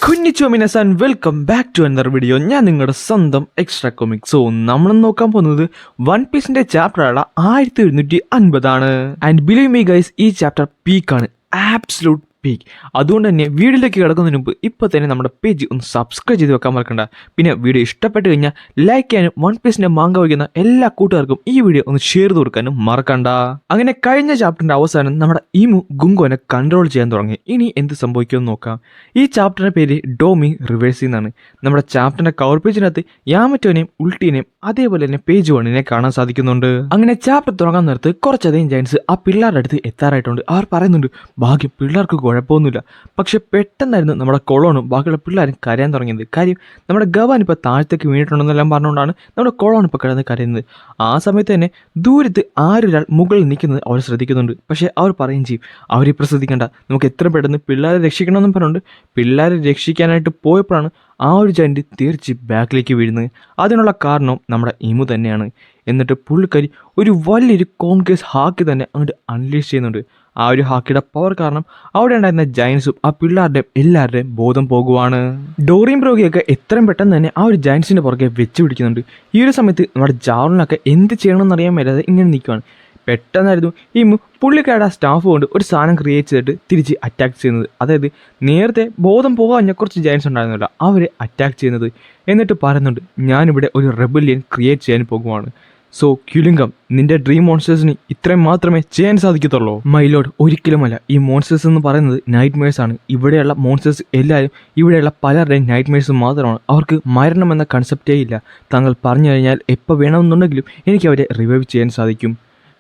കുഞ്ഞിച്ചോ മിനസാൻ welcome back to another video. ഞാൻ നിങ്ങളുടെ സ്വന്തം എക്സ്ട്രാ കോമിക്. സോ നമ്മൾ നോക്കാൻ പോകുന്നത് വൺ പീസിന്റെ ചാപ്റ്ററാണ് 1750. ആൻഡ് ബിലീവ് മീ ഗൈസ്, ഈ ചാപ്റ്റർ പീക്കാണ്, ആബ്സലൂട്ട് പീക്ക്. അതുകൊണ്ട് തന്നെ വീഡിയോയിലേക്ക് കിടക്കുന്നതിന് മുമ്പ് ഇപ്പോൾ തന്നെ നമ്മുടെ പേജ് ഒന്ന് സബ്സ്ക്രൈബ് ചെയ്ത് വെക്കാൻ മറക്കണ്ട. പിന്നെ വീഡിയോ ഇഷ്ടപ്പെട്ട് കഴിഞ്ഞാൽ ലൈക്ക് ചെയ്യാനും വൺ പീസിന്റെ മാങ്ക വയ്ക്കുന്ന എല്ലാ കൂട്ടുകാർക്കും ഈ വീഡിയോ ഒന്ന് ഷെയർ ചെയ്ത് കൊടുക്കാനും മറക്കണ്ട. അങ്ങനെ കഴിഞ്ഞ ചാപ്റ്ററിന്റെ അവസാനം നമ്മുടെ ഈമു ഗുങ്കോനെ കൺട്രോൾ ചെയ്യാൻ തുടങ്ങി. ഇനി എന്ത് സംഭവിക്കുമെന്ന് നോക്കാം. ഈ ചാപ്റ്ററിന്റെ പേര് ഡോമി റിവേഴ്സി എന്നാണ്. നമ്മുടെ ചാപ്റ്ററിന്റെ കവർ പേജിനകത്ത് യാമറ്റോനെയും ഉൾട്ടീനെയും അതേപോലെ തന്നെ പേജ് വണ്ണിനെ കാണാൻ സാധിക്കുന്നുണ്ട്. അങ്ങനെ ചാപ്റ്റർ തുടങ്ങാൻ നേരത്ത് കുറച്ചധികം ജയൻസ് ആ പിള്ളേരുടെ അടുത്ത് എത്താറായിട്ടുണ്ട്. അവർ പറയുന്നുണ്ട്, ഭാഗ്യം പിള്ളേർക്ക് കുഴപ്പമൊന്നുമില്ല. പക്ഷെ പെട്ടെന്നായിരുന്നു നമ്മുടെ കൊളോണും ബാക്കിയുള്ള പിള്ളേരും കരയാൻ തുടങ്ങിയത്. കാര്യം നമ്മുടെ ഗവാൻ ഇപ്പോൾ താഴത്തേക്ക് വീണിട്ടുണ്ടെന്നെല്ലാം പറഞ്ഞുകൊണ്ടാണ് നമ്മുടെ കൊളോൺ ഇപ്പോൾ കിടന്ന് കരയുന്നത്. ആ സമയത്ത് തന്നെ ദൂരത്ത് ആരൊരാൾ മുകളിൽ നിൽക്കുന്നത് അവർ ശ്രദ്ധിക്കുന്നുണ്ട്. പക്ഷേ അവർ പറയുകയും ചെയ്യും, അവരിപ്പോൾ ശ്രദ്ധിക്കേണ്ട, നമുക്ക് എത്ര പെട്ടെന്ന് പിള്ളേരെ രക്ഷിക്കണമെന്നും പറഞ്ഞുകൊണ്ട് പിള്ളേരെ രക്ഷിക്കാനായിട്ട് പോയപ്പോഴാണ് ആ ഒരു ജയന്റ് തീർച്ച ബാക്കിലേക്ക് വീഴുന്നത്. അതിനുള്ള കാരണം നമ്മുടെ ഇമു തന്നെയാണ്. എന്നിട്ട് പുള്ളിക്കാരി ഒരു വലിയൊരു കോൺകേസ് ഹാക്കി തന്നെ അങ്ങോട്ട് അൺലീഷ് ചെയ്യുന്നുണ്ട്. ആ ഒരു ഹാക്കിയുടെ പവർ കാരണം അവിടെ ഉണ്ടായിരുന്ന ജയൻസും ആ പിള്ളേരുടെയും എല്ലാവരുടെയും ബോധം പോകുവാണ്. ഡോറിയും ബ്രോഗിയൊക്കെ എത്രയും പെട്ടെന്ന് തന്നെ ആ ഒരു ജയൻസിന്റെ പുറകെ വെച്ച് പിടിക്കുന്നുണ്ട്. ഈ ഒരു സമയത്ത് നമ്മുടെ ജാറിനൊക്കെ എന്ത് ചെയ്യണമെന്ന് അറിയാൻ മേലാതെ ഇങ്ങനെ നിൽക്കുകയാണ്. പെട്ടെന്നായിരുന്നു ഈ പുള്ളിക്കാരുടെ സ്റ്റാഫ് കൊണ്ട് ഒരു സാധനം ക്രിയേറ്റ് ചെയ്തിട്ട് തിരിച്ച് അറ്റാക്ക് ചെയ്യുന്നത്. അതായത് നേരത്തെ ബോധം പോകാൻ കുറച്ച് ജയൻസ് ഉണ്ടായിരുന്നില്ല, അവരെ അറ്റാക്ക് ചെയ്യുന്നത്. എന്നിട്ട് പറയുന്നുണ്ട്, ഞാനിവിടെ ഒരു റെബല്യൻ ക്രിയേറ്റ് ചെയ്യാൻ പോകുവാണ്. സോ ക്യുലിംഗം, നിന്റെ ഡ്രീം മോൺസ്റ്റേഴ്സിന് ഇത്രയും മാത്രമേ ചെയ്യാൻ സാധിക്കത്തുള്ളൂ. മൈലോഡ്, ഒരിക്കലുമല്ല. ഈ മോൺസ്റ്റേഴ്സ് എന്ന് പറയുന്നത് നൈറ്റ് മെയർസ് ആണ്. ഇവിടെയുള്ള മോൺസ്റ്റേഴ്സ് എല്ലാവരും ഇവിടെയുള്ള പലരുടെയും നൈറ്റ് മെയർസ് മാത്രമാണ്. അവർക്ക് മരണം എന്ന കൺസെപ്റ്റേ ഇല്ല. താങ്കൾ പറഞ്ഞു കഴിഞ്ഞാൽ എപ്പോൾ വേണമെന്നുണ്ടെങ്കിലും എനിക്ക് അവരെ റിവൈവ് ചെയ്യാൻ സാധിക്കും.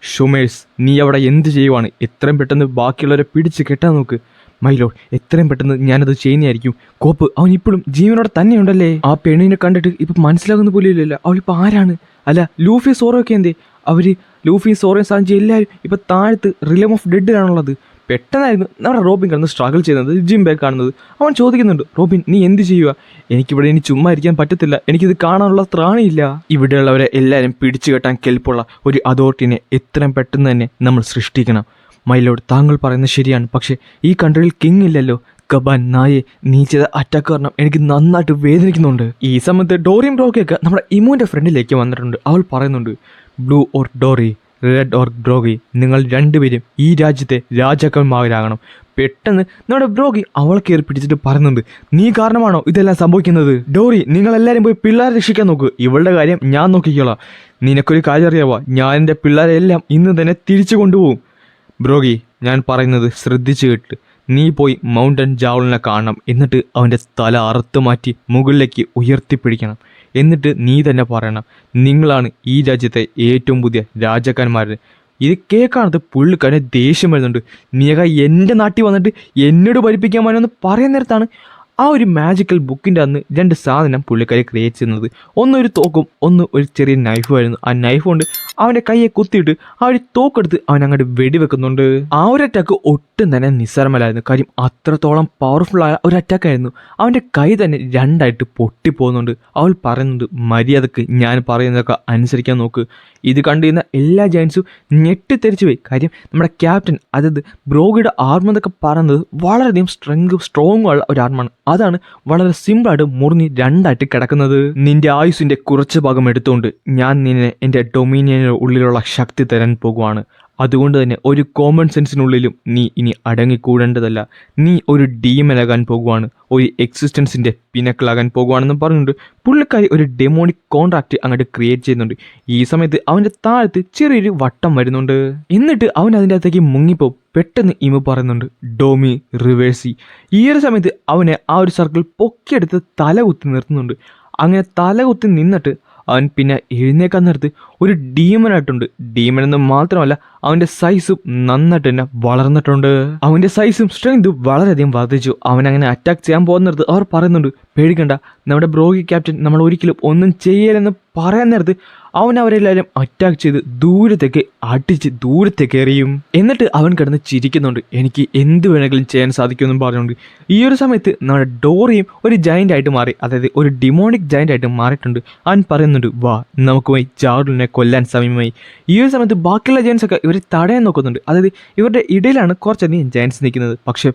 ഷുമേഴ്സ്, നീ അവിടെ എന്ത് ചെയ്യുവാണ്? എത്രയും പെട്ടെന്ന് ബാക്കിയുള്ളവരെ പിടിച്ച് കെട്ടാൻ നോക്ക്. മൈലോഡ്, എത്രയും പെട്ടെന്ന് ഞാനത് ചെയ്യുന്നതായിരിക്കും. കോപ്പ്, അവൻ ഇപ്പോഴും ജീവനോടെ തന്നെയുണ്ടല്ലേ? ആ പെണ്ണിനെ കണ്ടിട്ട് ഇപ്പം മനസ്സിലാകുന്ന പോലും ഇല്ലല്ലോ അവളിപ്പോൾ ആരാണ്. അല്ല, ലൂഫി സോറൊക്കെ എന്തേ? അവർ ലൂഫി സോറയും സാഞ്ചി എല്ലാവരും ഇപ്പം താഴത്ത് റിലം ഓഫ് ഡെഡിലാണുള്ളത്. പെട്ടെന്നായിരുന്നു നമ്മുടെ റോബിൻ കിടന്ന് സ്ട്രഗിൾ ചെയ്യുന്നത് ജിംബെ കാണുന്നത്. അവൻ ചോദിക്കുന്നുണ്ട്, റോബിൻ നീ എന്ത് ചെയ്യുക? എനിക്കിവിടെ ഇനി ചുമ്മാ ഇരിക്കാൻ പറ്റത്തില്ല, എനിക്കിത് കാണാനുള്ള ത്രാണിയില്ല. ഇവിടെയുള്ളവരെ എല്ലാവരും പിടിച്ചു കെട്ടാൻ കെൽപ്പുള്ള ഒരു അതോറിറ്റിനെ എത്രയും പെട്ടെന്ന് തന്നെ നമ്മൾ സൃഷ്ടിക്കണം. മൈലോഡ്, താങ്കൾ പറയുന്നത് ശരിയാണ്. പക്ഷേ ഈ കൺട്രിയിൽ കിങ് ഇല്ലല്ലോ. ഗബാൻ നായെ, നീ ചെയ്ത അറ്റാക്ക് കാരണം എനിക്ക് നന്നായിട്ട് വേദനിക്കുന്നുണ്ട്. ഈ സമയത്ത് ഡോറിയും ബ്രോഗിയൊക്കെ നമ്മുടെ ഇമുവിൻ്റെ ഫ്രണ്ടിലേക്ക് വന്നിട്ടുണ്ട്. അവൾ പറയുന്നുണ്ട്, blue or Dorry, red or Brogy, നിങ്ങൾ രണ്ടുപേരും ഈ രാജ്യത്തെ രാജാക്കന്മാരാകണം. പെട്ടെന്ന് നമ്മുടെ ബ്രോഗി അവളെ കയറി പിടിച്ചിട്ട് പറയുന്നുണ്ട്, നീ കാരണമാണോ ഇതെല്ലാം സംഭവിക്കുന്നത്? ഡോറി, നിങ്ങളെല്ലാവരും പോയി പിള്ളേരെ രക്ഷിക്കാൻ നോക്ക്, ഇവളുടെ കാര്യം ഞാൻ നോക്കിക്കോളാം. നിനക്കൊരു കാര്യം അറിയാവോ, ഞാൻ എൻ്റെ പിള്ളേരെ എല്ലാം ഇന്ന് തന്നെ തിരിച്ചു കൊണ്ടുപോകും. ബ്രോഗി, ഞാൻ പറയുന്നത് ശ്രദ്ധിച്ചു കേട്ട്, നീ പോയി മൗണ്ടൻ ജാവലിനെ കാണണം. എന്നിട്ട് അവൻ്റെ തല അറുത്ത് മാറ്റി മുകളിലേക്ക് ഉയർത്തിപ്പിടിക്കണം. എന്നിട്ട് നീ തന്നെ പറയണം, നിങ്ങളാണ് ഈ രാജ്യത്തെ ഏറ്റവും പുതിയ രാജാക്കന്മാർ. ഇത് കേൾക്കാണത് പുള്ളിക്കാരനെ ദേഷ്യം വരുന്നുണ്ട്. നീക എൻ്റെ നാട്ടിൽ വന്നിട്ട് എന്നോട് പഠിപ്പിക്കാൻ വേണമെന്ന് പറയുന്ന നേരത്താണ് ആ ഒരു മാജിക്കൽ ബുക്കിൻ്റെ അന്ന് രണ്ട് സാധനം പുള്ളിക്കാരെ ക്രിയേറ്റ് ചെയ്യുന്നത്. ഒന്നൊരു തോക്കും, ഒന്ന് ഒരു ചെറിയ നൈഫുമായിരുന്നു. ആ നൈഫ് കൊണ്ട് അവൻ്റെ കയ്യെ കുത്തിയിട്ട് ആ ഒരു തോക്കെടുത്ത് അവൻ അങ്ങോട്ട് വെടിവെക്കുന്നുണ്ട്. ആ ഒരു അറ്റാക്ക് ഒട്ടും തന്നെ നിസ്സാരമല്ലായിരുന്നു. കാര്യം അത്രത്തോളം പവർഫുള്ളായ ഒരു അറ്റാക്കായിരുന്നു. അവൻ്റെ കൈ തന്നെ രണ്ടായിട്ട് പൊട്ടിപ്പോകുന്നുണ്ട്. അവൾ പറയുന്നുണ്ട്, മര്യാദക്ക് ഞാൻ പറയുന്നതൊക്കെ അനുസരിക്കാൻ നോക്ക്. ഇത് കണ്ടിരുന്ന എല്ലാ ജയൻസും ഞെട്ടിത്തെറിച്ചു പോയി. കാര്യം നമ്മുടെ ക്യാപ്റ്റൻ, അതായത് ബ്രോഗിയുടെ ആർമ എന്നൊക്കെ പറയുന്നത് വളരെയധികം സ്ട്രോങ് ഉള്ള ഒരു ആർമാണ്. അതാണ് വളരെ സിമ്പിളായിട്ട് മുറിഞ്ഞ് രണ്ടായിട്ട് കിടക്കുന്നത്. നിന്റെ ആയുസിന്റെ കുറച്ച് ഭാഗം എടുത്തുകൊണ്ട് ഞാൻ നിന്നെ എൻ്റെ ഡൊമീനിയന് ഉള്ളിലുള്ള ശക്തി തരാൻ പോകുവാണ്. അതുകൊണ്ട് തന്നെ ഒരു കോമൺ സെൻസിനുള്ളിലും നീ ഇനി അടങ്ങിക്കൂടേണ്ടതല്ല. നീ ഒരു ഡീമനാകാൻ പോകുവാണ്, ഒരു എക്സിസ്റ്റൻസിൻ്റെ പിനക്കിളാകാൻ പോകുവാണെന്ന് പറഞ്ഞുകൊണ്ട് പുള്ളിക്കാരി ഒരു ഡെമോണിക് കോൺട്രാക്റ്റ് അങ്ങോട്ട് ക്രിയേറ്റ് ചെയ്യുന്നുണ്ട്. ഈ സമയത്ത് അവൻ്റെ താഴത്ത് ചെറിയൊരു വട്ടം വരുന്നുണ്ട്. എന്നിട്ട് അവൻ അതിൻ്റെ അകത്തേക്ക് മുങ്ങിപ്പോവും. പെട്ടെന്ന് ഇമു പറയുന്നുണ്ട്, ഡോമി റിവേഴ്സി. ഈ ഒരു സമയത്ത് അവനെ ആ ഒരു സർക്കിൾ പൊക്കിയെടുത്ത് തലകുത്തി നിർത്തുന്നുണ്ട്. അങ്ങനെ തലകുത്തി നിന്നിട്ട് അവൻ പിന്നെ എഴുന്നേക്കാൻ നേരത്ത് ഒരു ഡീമനായിട്ടുണ്ട്. ഡീമൻ എന്ന് മാത്രമല്ല, അവൻ്റെ സൈസും നന്നായിട്ട് തന്നെ വളർന്നിട്ടുണ്ട്. അവൻ്റെ സൈസും സ്ട്രെങ്തും വളരെയധികം വർദ്ധിച്ചു. അവൻ അങ്ങനെ അറ്റാക്ക് ചെയ്യാൻ പോകുന്നിടത്ത് അവർ പറയുന്നുണ്ട്, പേടിക്കണ്ട, നമ്മുടെ ബ്രോഗി ക്യാപ്റ്റൻ നമ്മൾ ഒരിക്കലും ഒന്നും ചെയ്യലെന്ന് പറയാൻ നേരത്ത് അവൻ അവരെല്ലാവരും അറ്റാക്ക് ചെയ്ത് ദൂരത്തേക്ക് അടിച്ച് ദൂരത്തേക്ക് എറിയും. എന്നിട്ട് അവൻ കിടന്ന് ചിരിക്കുന്നുണ്ട്, എനിക്ക് എന്ത് വേണമെങ്കിലും ചെയ്യാൻ സാധിക്കുമെന്നും പറഞ്ഞുകൊണ്ട്. ഈ ഒരു സമയത്ത് നമ്മുടെ ഡോറിയും ഒരു ജയൻ്റ് ആയിട്ട് മാറി, അതായത് ഒരു ഡിമോണിക് ജയൻ്റ് ആയിട്ട് മാറിയിട്ടുണ്ട്. അവൻ പറയുന്നുണ്ട്, വാ നമുക്ക് പോയി ജാർഡിനെ കൊല്ലാൻ സമയമായി. ഈ ഒരു സമയത്ത് ബാക്കിയുള്ള ജയൻസ് ഒക്കെ ഇവരെ തടയാൻ നോക്കുന്നുണ്ട്. അതായത് ഇവരുടെ ഇടയിലാണ് കുറച്ചധികം ജയൻസ് നിൽക്കുന്നത്. പക്ഷെ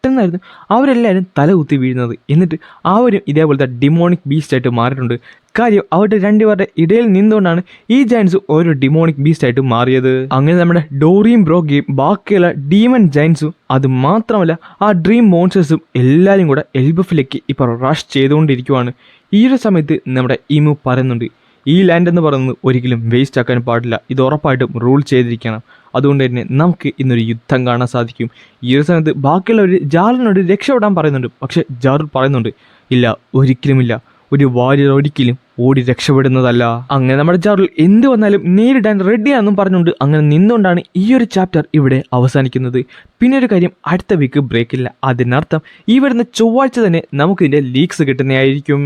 പെട്ടെന്നായിരുന്നു അവരെല്ലാവരും തല കുത്തി വീഴുന്നത്. എന്നിട്ട് അവരും ഇതേപോലത്തെ ഡിമോണിക് ബീസ്റ്റായിട്ട് മാറിയിട്ടുണ്ട്. കാര്യം അവരുടെ രണ്ടുപേരുടെ ഇടയിൽ നിന്നുകൊണ്ടാണ് ഈ ജയൻസ് ഓരോ ഡിമോണിക് ബീസ്റ്റായിട്ട് മാറിയത്. അങ്ങനെ നമ്മുടെ ഡോറിയും ബ്രോഗയും ബാക്കിയുള്ള ഡീമൺ ജയൻസും അത് മാത്രമല്ല ആ ഡ്രീം മോൺസ്റ്റേഴ്സും എല്ലാവരും കൂടെ എൽബഫിലേക്ക് ഇപ്പോൾ റഷ് ചെയ്തുകൊണ്ടിരിക്കുവാണ്. ഈ ഒരു സമയത്ത് നമ്മുടെ ഇമു പറയുന്നുണ്ട്, ഈ ലാൻഡ് എന്ന് പറയുന്നത് ഒരിക്കലും വേസ്റ്റ് ആക്കാൻ പാടില്ല, ഇത് ഉറപ്പായിട്ടും റൂൾ ചെയ്തിരിക്കണം. അതുകൊണ്ട് തന്നെ നമുക്ക് ഇന്നൊരു യുദ്ധം കാണാൻ സാധിക്കും. ഈ ഒരു സമയത്ത് ബാക്കിയുള്ളവർ ജാറിനോട് രക്ഷപ്പെടാൻ പറയുന്നുണ്ട്. പക്ഷെ ജാർ പറയുന്നുണ്ട്, ഇല്ല, ഒരിക്കലുമില്ല, ഒരു വാരിയർ ഒരിക്കലും ഓടി രക്ഷപ്പെടുന്നതല്ല. അങ്ങനെ നമ്മുടെ ജാറിൽ എന്ത് വന്നാലും നേരിടാൻ റെഡിയാണെന്നും പറഞ്ഞുകൊണ്ട് അങ്ങനെ നിന്നുകൊണ്ടാണ് ഈ ഒരു ചാപ്റ്റർ ഇവിടെ അവസാനിക്കുന്നത്. പിന്നെ ഒരു കാര്യം, അടുത്ത വീക്ക് ബ്രേക്കില്ല. അതിനർത്ഥം ഈ വരുന്ന ചൊവ്വാഴ്ച തന്നെ നമുക്കിതിൻ്റെ ലീക്സ് കിട്ടുന്നതായിരിക്കും.